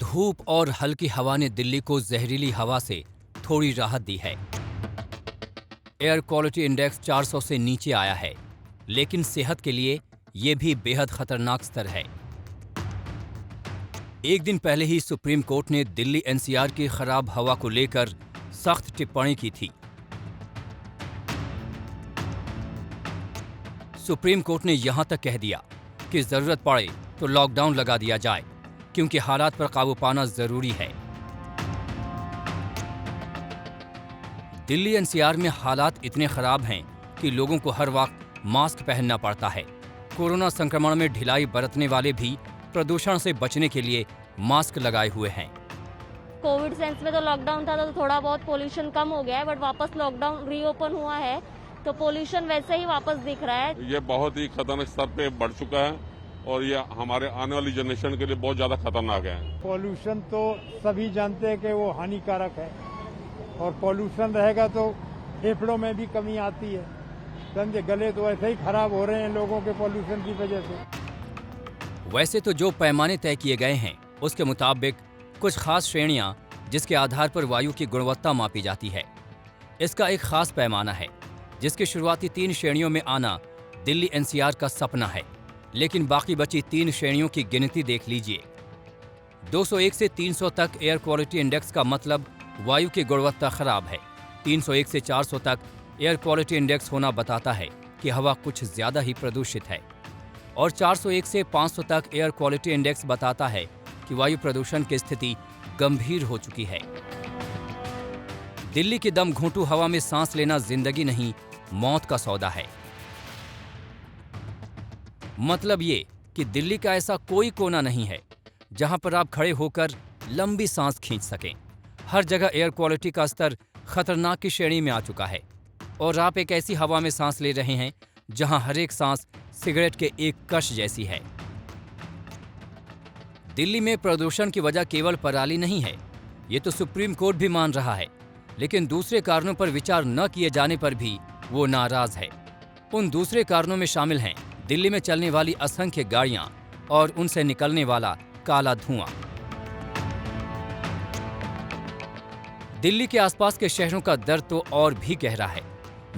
धूप और हल्की हवा ने दिल्ली को जहरीली हवा से थोड़ी राहत दी है। एयर क्वालिटी इंडेक्स 400 से नीचे आया है, लेकिन सेहत के लिए यह भी बेहद खतरनाक स्तर है। एक दिन पहले ही सुप्रीम कोर्ट ने दिल्ली एनसीआर की खराब हवा को लेकर सख्त टिप्पणी की थी। सुप्रीम कोर्ट ने यहां तक कह दिया कि जरूरत पड़े तो लॉकडाउन लगा दिया जाए, क्योंकि हालात पर काबू पाना जरूरी है। दिल्ली एनसीआर में हालात इतने खराब हैं कि लोगों को हर वक्त मास्क पहनना पड़ता है। कोरोना संक्रमण में ढिलाई बरतने वाले भी प्रदूषण से बचने के लिए मास्क लगाए हुए हैं। कोविड सेंस में तो लॉकडाउन था तो थोड़ा बहुत पोल्यूशन कम हो गया है, बट वापस लॉकडाउन रीओपन हुआ है तो पोल्यूशन वैसे ही वापस दिख रहा है। ये बहुत ही खतरनाक स्तर पे बढ़ चुका है और ये हमारे आने वाली जनरेशन के लिए बहुत ज्यादा खतरनाक है। पॉल्यूशन तो सभी जानते हैं कि वो हानिकारक है और पॉल्यूशन रहेगा तो फेफड़ों में भी कमी आती है। समझे, गले तो ऐसे ही खराब हो रहे हैं लोगों के पॉल्यूशन की वजह से। वैसे तो जो पैमाने तय किए गए हैं उसके मुताबिक कुछ खास श्रेणियां जिसके आधार पर वायु की गुणवत्ता मापी जाती है। इसका एक खास पैमाना है जिसकी शुरुआती 3 श्रेणियों में आना दिल्ली एनसीआर का सपना है, लेकिन बाकी बची 3 श्रेणियों की गिनती देख लीजिए। 201 से 300 तक एयर क्वालिटी इंडेक्स का मतलब वायु की गुणवत्ता खराब है। 301 से 400 तक एयर क्वालिटी इंडेक्स होना बताता है कि हवा कुछ ज्यादा ही प्रदूषित है, और 401 से 500 तक एयर क्वालिटी इंडेक्स बताता है कि वायु प्रदूषण की स्थिति गंभीर हो चुकी है। दिल्ली की दम घोंटू हवा में सांस लेना जिंदगी नहीं, मौत का सौदा है। मतलब ये कि दिल्ली का ऐसा कोई कोना नहीं है जहां पर आप खड़े होकर लंबी सांस खींच सकें। हर जगह एयर क्वालिटी का स्तर खतरनाक की श्रेणी में आ चुका है और आप एक ऐसी हवा में सांस ले रहे हैं जहां हर एक सांस सिगरेट के एक कश जैसी है। दिल्ली में प्रदूषण की वजह केवल पराली नहीं है, ये तो सुप्रीम कोर्ट भी मान रहा है, लेकिन दूसरे कारणों पर विचार न किए जाने पर भी वो नाराज है। उन दूसरे कारणों में शामिल हैं दिल्ली में चलने वाली असंख्य गाड़ियां और उनसे निकलने वाला काला धुआं। दिल्ली के आसपास के शहरों का दर्द तो और भी गहरा है।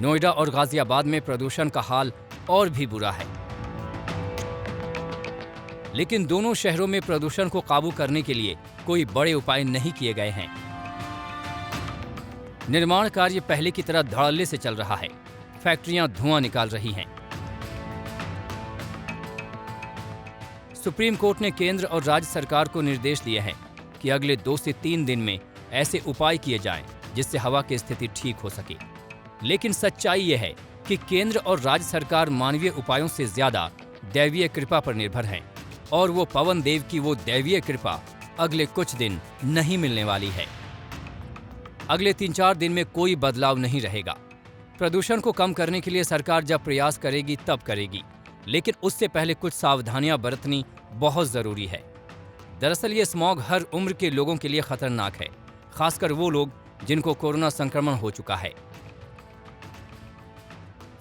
नोएडा और गाजियाबाद में प्रदूषण का हाल और भी बुरा है, लेकिन दोनों शहरों में प्रदूषण को काबू करने के लिए कोई बड़े उपाय नहीं किए गए हैं। निर्माण कार्य पहले की तरह धड़ल्ले से चल रहा है। फैक्ट्रियां धुआं निकाल रही हैं। सुप्रीम कोर्ट ने केंद्र और राज्य सरकार को निर्देश दिए हैं कि अगले 2 से 3 दिन में ऐसे उपाय किए जाएं जिससे हवा की स्थिति ठीक हो सके। लेकिन सच्चाई यह है कि केंद्र और राज्य सरकार मानवीय उपायों से ज्यादा दैवीय कृपा पर निर्भर है, और वो पवन देव की वो दैवीय कृपा अगले कुछ दिन नहीं मिलने वाली है। अगले 3-4 दिन में कोई बदलाव नहीं रहेगा। प्रदूषण को कम करने के लिए सरकार जब प्रयास करेगी तब करेगी, लेकिन उससे पहले कुछ सावधानियां बरतनी बहुत जरूरी है। दरअसल ये स्मॉग हर उम्र के लोगों के लिए खतरनाक है, खासकर वो लोग जिनको कोरोना संक्रमण हो चुका है।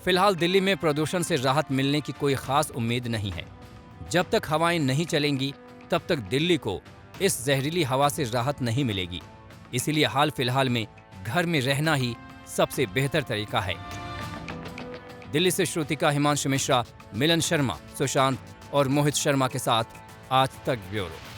फिलहाल दिल्ली में प्रदूषण से राहत मिलने की कोई खास उम्मीद नहीं है। जब तक हवाएं नहीं चलेंगी तब तक दिल्ली को इस जहरीली हवा से राहत नहीं मिलेगी। इसीलिए हाल फिलहाल में घर में रहना ही सबसे बेहतर तरीका है। दिल्ली से श्रुतिका, हिमांशु मिश्रा, मिलन शर्मा, सुशांत और मोहित शर्मा के साथ आज तक ब्यूरो।